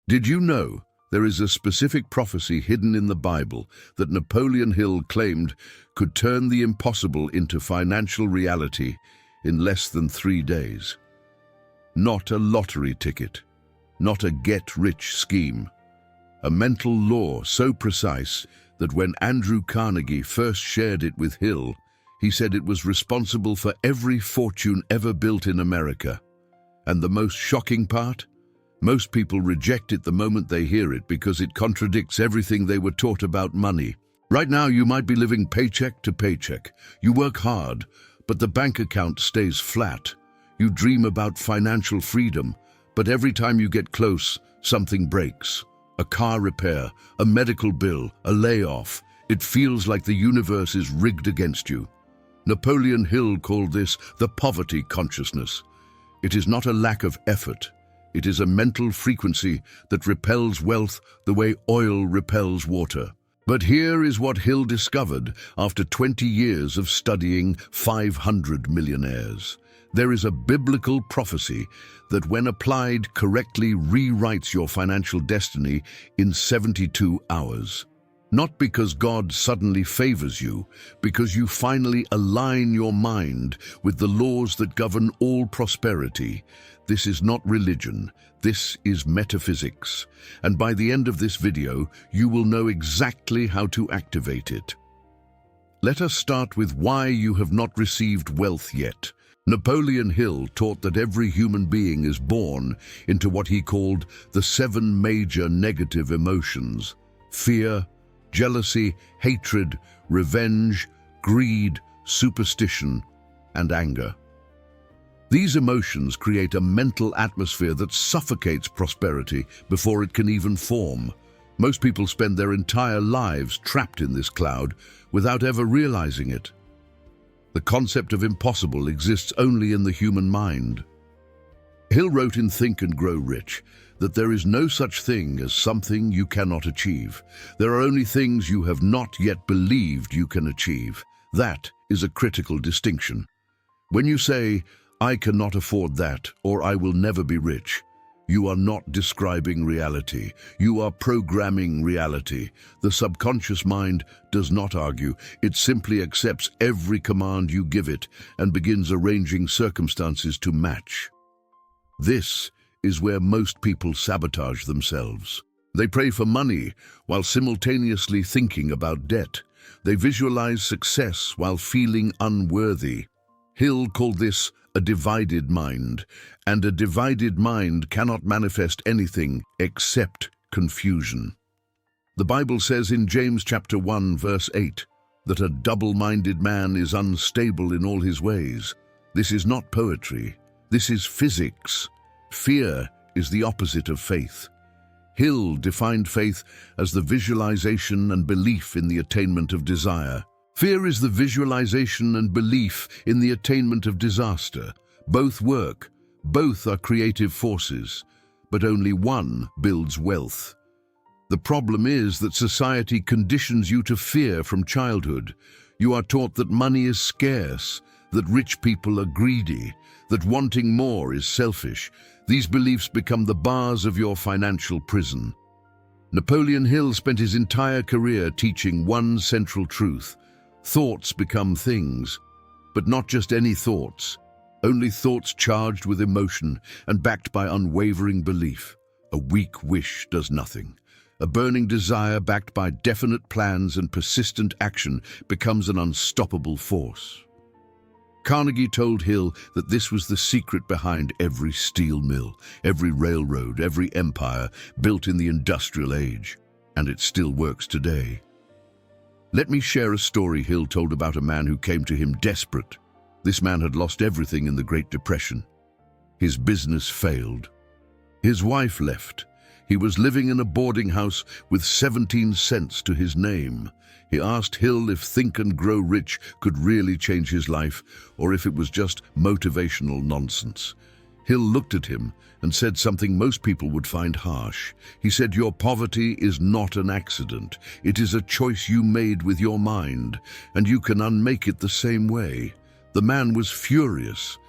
Did you know there is a specific prophecy hidden in the Bible that Napoleon Hill claimed could turn the impossible into financial reality in less than 3 days? Not a lottery ticket, not a get-rich scheme. A mental law so precise that when Andrew Carnegie first shared it with Hill, he said it was responsible for every fortune ever built in America. And the most shocking part? Most people reject it the moment they hear it because it contradicts everything they were taught about money. Right now, you might be living paycheck to paycheck. You work hard, but the bank account stays flat. You dream about financial freedom, but every time you get close, something breaks. A car repair, a medical bill, a layoff. It feels like the universe is rigged against you. Napoleon Hill called this the poverty consciousness. It is not a lack of effort. It is a mental frequency that repels wealth the way oil repels water. But here is what Hill discovered after 20 years of studying 500 millionaires. There is a biblical prophecy that when applied correctly rewrites your financial destiny in 72 hours. Not because God suddenly favors you, because you finally align your mind with the laws that govern all prosperity. This is not religion, this is metaphysics. And by the end of this video, you will know exactly how to activate it. Let us start with why you have not received wealth yet. Napoleon Hill taught that every human being is born into what he called the 7 major negative emotions: fear, jealousy, hatred, revenge, greed, superstition, and anger. These emotions create a mental atmosphere that suffocates prosperity before it can even form. Most people spend their entire lives trapped in this cloud without ever realizing it. The concept of impossible exists only in the human mind. Hill wrote in Think and Grow Rich that there is no such thing as something you cannot achieve. There are only things you have not yet believed you can achieve. That is a critical distinction. When you say, "I cannot afford that," or "I will never be rich," you are not describing reality. You are programming reality. The subconscious mind does not argue. It simply accepts every command you give it and begins arranging circumstances to match. This is where most people sabotage themselves. They pray for money while simultaneously thinking about debt. They visualize success while feeling unworthy. Hill called this a divided mind, and a divided mind cannot manifest anything except confusion. The Bible says in James chapter 1 verse 8 that a double-minded man is unstable in all his ways. This is not poetry. This is physics. Fear is the opposite of faith. Hill defined faith as the visualization and belief in the attainment of desire. Fear is the visualization and belief in the attainment of disaster. Both work, both are creative forces, but only one builds wealth. The problem is that society conditions you to fear from childhood. You are taught that money is scarce, that rich people are greedy, that wanting more is selfish. These beliefs become the bars of your financial prison. Napoleon Hill spent his entire career teaching one central truth: thoughts become things, but not just any thoughts, only thoughts charged with emotion and backed by unwavering belief. A weak wish does nothing. A burning desire backed by definite plans and persistent action becomes an unstoppable force. Carnegie told Hill that this was the secret behind every steel mill, every railroad, every empire built in the industrial age, and it still works today. Let me share a story Hill told about a man who came to him desperate. This man had lost everything in the Great Depression. His business failed. His wife left. He was living in a boarding house with 17 cents to his name. He asked Hill if Think and Grow Rich could really change his life, or if it was just motivational nonsense. Hill looked at him and said something most people would find harsh. He said, "Your poverty is not an accident. It is a choice you made with your mind, and you can unmake it the same way." The man was furious.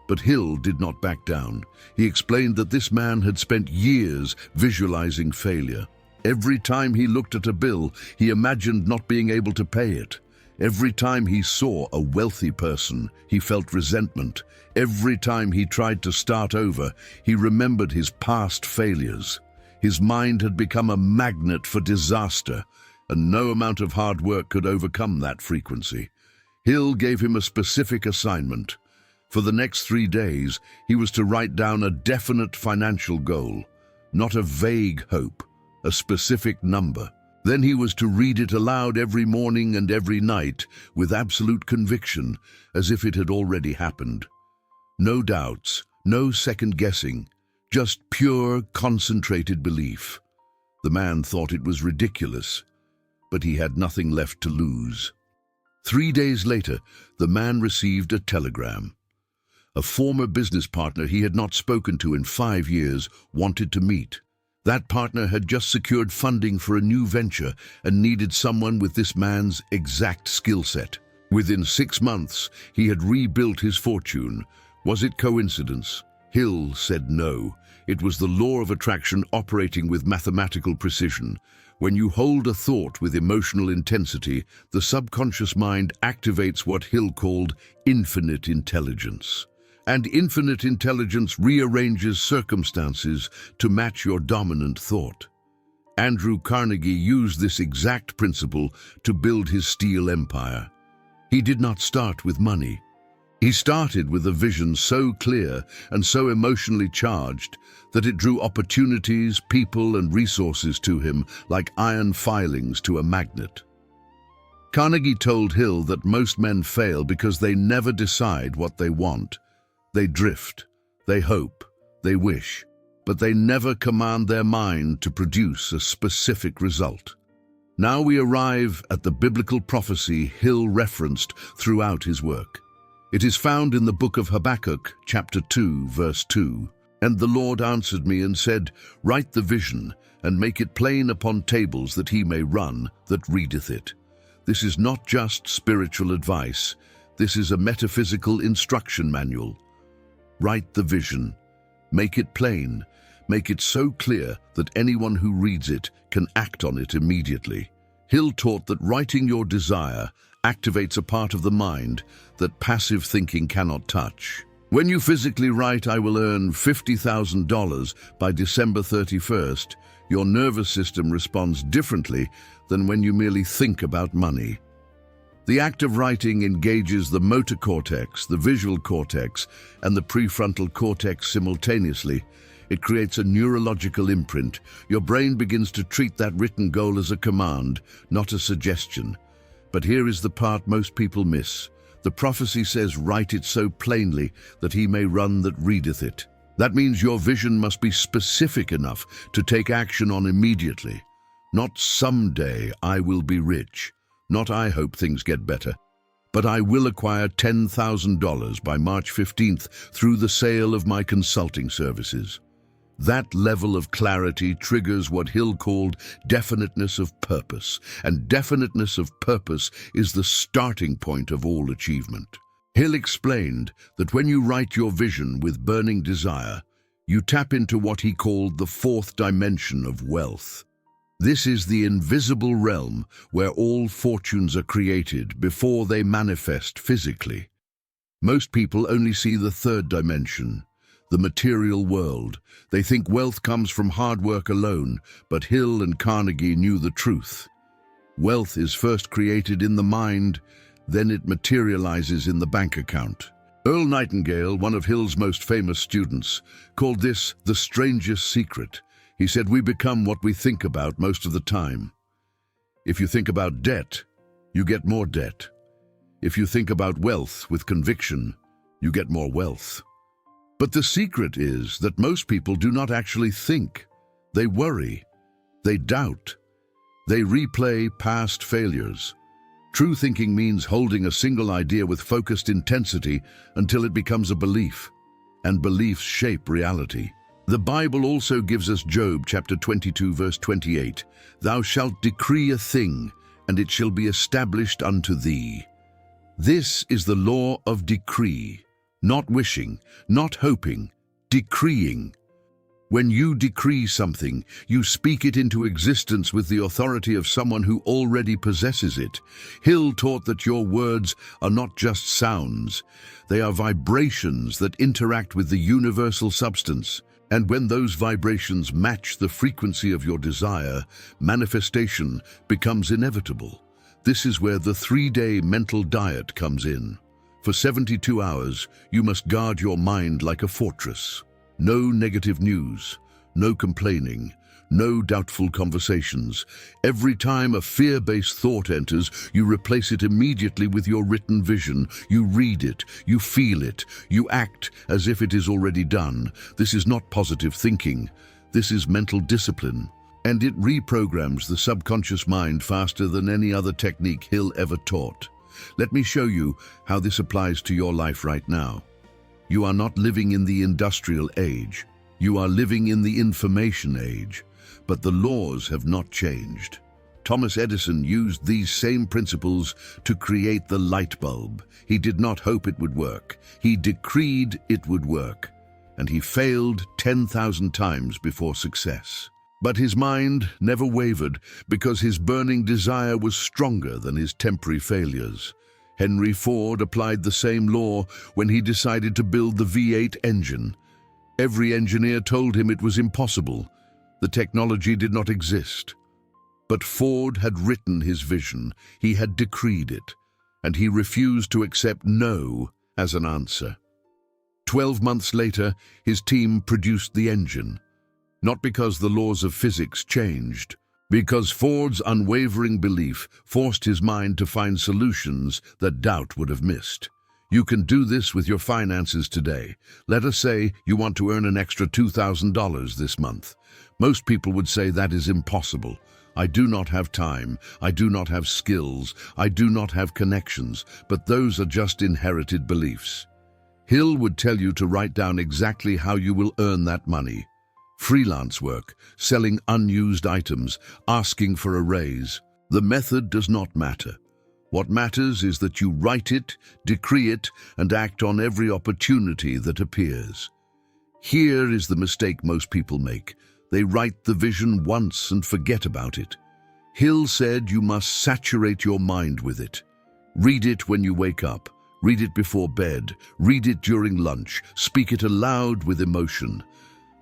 But Hill did not back down. He explained that this man had spent years visualizing failure. Every time he looked at a bill, he imagined not being able to pay it. Every time he saw a wealthy person, he felt resentment. Every time he tried to start over, he remembered his past failures. His mind had become a magnet for disaster, and no amount of hard work could overcome that frequency. Hill gave him a specific assignment. For the next 3 days, he was to write down a definite financial goal, not a vague hope, a specific number. Then he was to read it aloud every morning and every night with absolute conviction, as if it had already happened. No doubts, no second-guessing, just pure, concentrated belief. The man thought it was ridiculous, but he had nothing left to lose. 3 days later, the man received a telegram. A former business partner he had not spoken to in 5 years wanted to meet. That partner had just secured funding for a new venture and needed someone with this man's exact skill set. Within 6 months, he had rebuilt his fortune. Was it coincidence? Hill said no. It was the law of attraction operating with mathematical precision. When you hold a thought with emotional intensity, the subconscious mind activates what Hill called infinite intelligence. And infinite intelligence rearranges circumstances to match your dominant thought. Andrew Carnegie used this exact principle to build his steel empire. He did not start with money. He started with a vision so clear and so emotionally charged that it drew opportunities, people, and resources to him like iron filings to a magnet. Carnegie told Hill that most men fail because they never decide what they want. They drift, they hope, they wish, but they never command their mind to produce a specific result. Now we arrive at the biblical prophecy Hill referenced throughout his work. It is found in the book of Habakkuk, chapter 2, verse 2. And the Lord answered me and said, Write the vision, and make it plain upon tables that he may run that readeth it. This is not just spiritual advice. This is a metaphysical instruction manual. Write the vision. Make it plain. Make it so clear that anyone who reads it can act on it immediately. Hill taught that writing your desire activates a part of the mind that passive thinking cannot touch. When you physically write, I will earn $50,000 by December 31st, your nervous system responds differently than when you merely think about money. The act of writing engages the motor cortex, the visual cortex, and the prefrontal cortex simultaneously. It creates a neurological imprint. Your brain begins to treat that written goal as a command, not a suggestion. But here is the part most people miss. The prophecy says, write it so plainly that he may run that readeth it. That means your vision must be specific enough to take action on immediately. Not someday I will be rich. Not I hope things get better. But I will acquire $10,000 by March 15th through the sale of my consulting services. That level of clarity triggers what Hill called definiteness of purpose, and definiteness of purpose is the starting point of all achievement. Hill explained that when you write your vision with burning desire, you tap into what he called the fourth dimension of wealth. This is the invisible realm where all fortunes are created before they manifest physically. Most people only see the third dimension, the material world. They think wealth comes from hard work alone, but Hill and Carnegie knew the truth. Wealth is first created in the mind, then it materializes in the bank account. Earl Nightingale, one of Hill's most famous students, called this the strangest secret. He said, we become what we think about most of the time. If you think about debt, you get more debt. If you think about wealth with conviction, you get more wealth. But the secret is that most people do not actually think. They worry. They doubt. They replay past failures. True thinking means holding a single idea with focused intensity until it becomes a belief, and beliefs shape reality. The Bible also gives us Job chapter 22 verse 28. Thou shalt decree a thing, and it shall be established unto thee. This is the law of decree, Not wishing, not hoping, decreeing. When you decree something, you speak it into existence with the authority of someone who already possesses it. Hill taught that your words are not just sounds, they are vibrations that interact with the universal substance. And when those vibrations match the frequency of your desire, manifestation becomes inevitable. This is where the 3-day mental diet comes in. For 72 hours, you must guard your mind like a fortress. No negative news, no complaining, no doubtful conversations. Every time a fear-based thought enters, you replace it immediately with your written vision. You read it, you feel it, you act as if it is already done. This is not positive thinking. This is mental discipline. And it reprograms the subconscious mind faster than any other technique Hill ever taught. Let me show you how this applies to your life right now. You are not living in the industrial age. You are living in the information age. But the laws have not changed. Thomas Edison used these same principles to create the light bulb. He did not hope it would work. He decreed it would work. And he failed 10,000 times before success. But his mind never wavered because his burning desire was stronger than his temporary failures. Henry Ford applied the same law when he decided to build the V8 engine. Every engineer told him it was impossible. The technology did not exist. But Ford had written his vision, he had decreed it, and he refused to accept no as an answer. 12 months later, his team produced the engine. Not because the laws of physics changed, because Ford's unwavering belief forced his mind to find solutions that doubt would have missed. You can do this with your finances today. Let us say you want to earn an extra $2,000 this month. Most people would say that is impossible. I do not have time, I do not have skills, I do not have connections, but those are just inherited beliefs. Hill would tell you to write down exactly how you will earn that money. Freelance work, selling unused items, asking for a raise. The method does not matter. What matters is that you write it, decree it, and act on every opportunity that appears. Here is the mistake most people make. They write the vision once and forget about it. Hill said you must saturate your mind with it. Read it when you wake up. Read it before bed. Read it during lunch. Speak it aloud with emotion.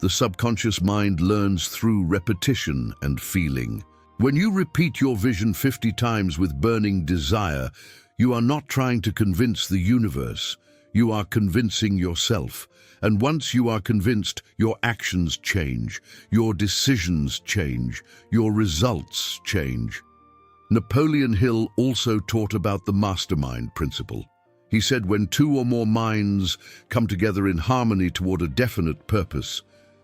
The subconscious mind learns through repetition and feeling. When you repeat your vision 50 times with burning desire, you are not trying to convince the universe. You are convincing yourself. And once you are convinced, your actions change, your decisions change, your results change. Napoleon Hill also taught about the mastermind principle. He said when two or more minds come together in harmony toward a definite purpose,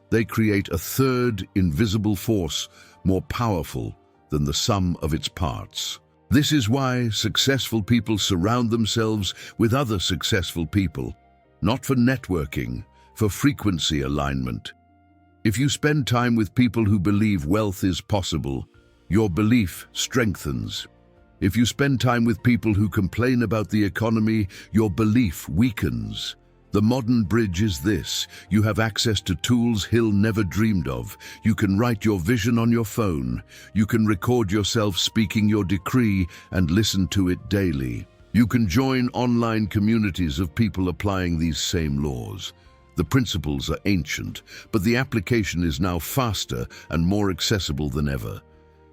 they create a third invisible force more powerful than the sum of its parts. This is why successful people surround themselves with other successful people, not for networking, for frequency alignment. If you spend time with people who believe wealth is possible, your belief strengthens. If you spend time with people who complain about the economy, your belief weakens. The modern bridge is this: you have access to tools Hill never dreamed of. You can write your vision on your phone. You can record yourself speaking your decree and listen to it daily. You can join online communities of people applying these same laws. The principles are ancient, but the application is now faster and more accessible than ever.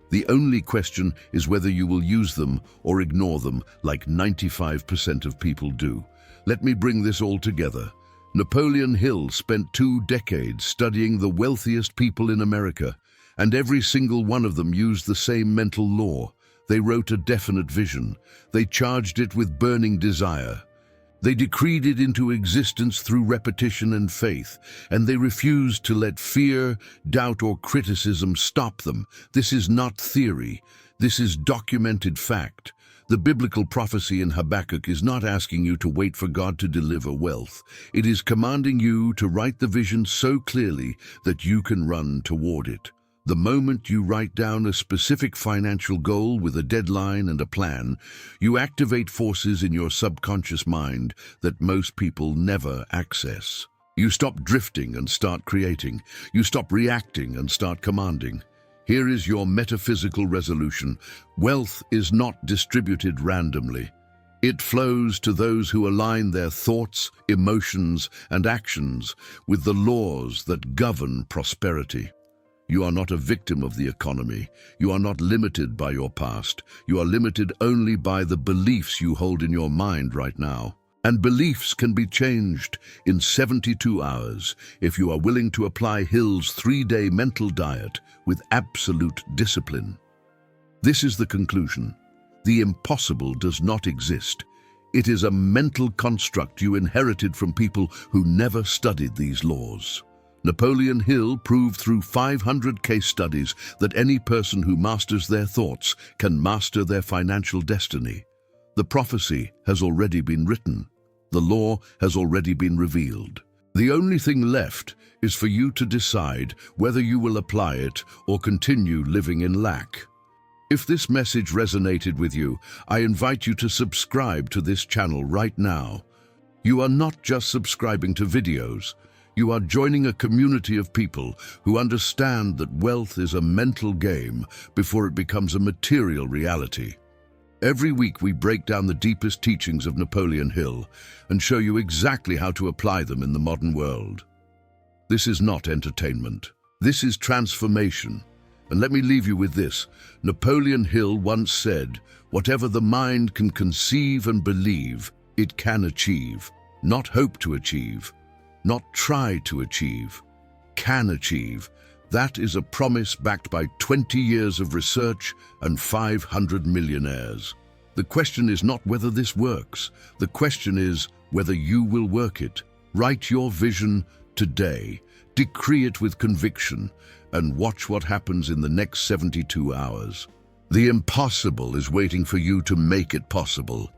The only question is whether you will use them or ignore them like 95% of people do. Let me bring this all together. Napoleon Hill spent 2 decades studying the wealthiest people in America, and every single one of them used the same mental law. They wrote a definite vision. They charged it with burning desire. They decreed it into existence through repetition and faith, and they refused to let fear, doubt, or criticism stop them. This is not theory. This is documented fact. The biblical prophecy in Habakkuk is not asking you to wait for God to deliver wealth. It is commanding you to write the vision so clearly that you can run toward it. The moment you write down a specific financial goal with a deadline and a plan, you activate forces in your subconscious mind that most people never access. You stop drifting and start creating. You stop reacting and start commanding. Here is your metaphysical resolution. Wealth is not distributed randomly. It flows to those who align their thoughts, emotions, and actions with the laws that govern prosperity. You are not a victim of the economy. You are not limited by your past. You are limited only by the beliefs you hold in your mind right now. And beliefs can be changed in 72 hours if you are willing to apply Hill's 3-day mental diet with absolute discipline. This is the conclusion. The impossible does not exist. It is a mental construct you inherited from people who never studied these laws. Napoleon Hill proved through 500 case studies that any person who masters their thoughts can master their financial destiny. The prophecy has already been written. The law has already been revealed. The only thing left is for you to decide whether you will apply it or continue living in lack. If this message resonated with you, I invite you to subscribe to this channel right now. You are not just subscribing to videos. You are joining a community of people who understand that wealth is a mental game before it becomes a material reality. Every week we break down the deepest teachings of Napoleon Hill and show you exactly how to apply them in the modern world. This is not entertainment. This is transformation. And let me leave you with this. Napoleon Hill once said, "Whatever the mind can conceive and believe, it can achieve. Not hope to achieve. Not try to achieve, can achieve." That is a promise backed by 20 years of research and 500 millionaires. The question is not whether this works. The question is whether you will work it. Write your vision today, decree it with conviction, and watch what happens in the next 72 hours. The impossible is waiting for you to make it possible.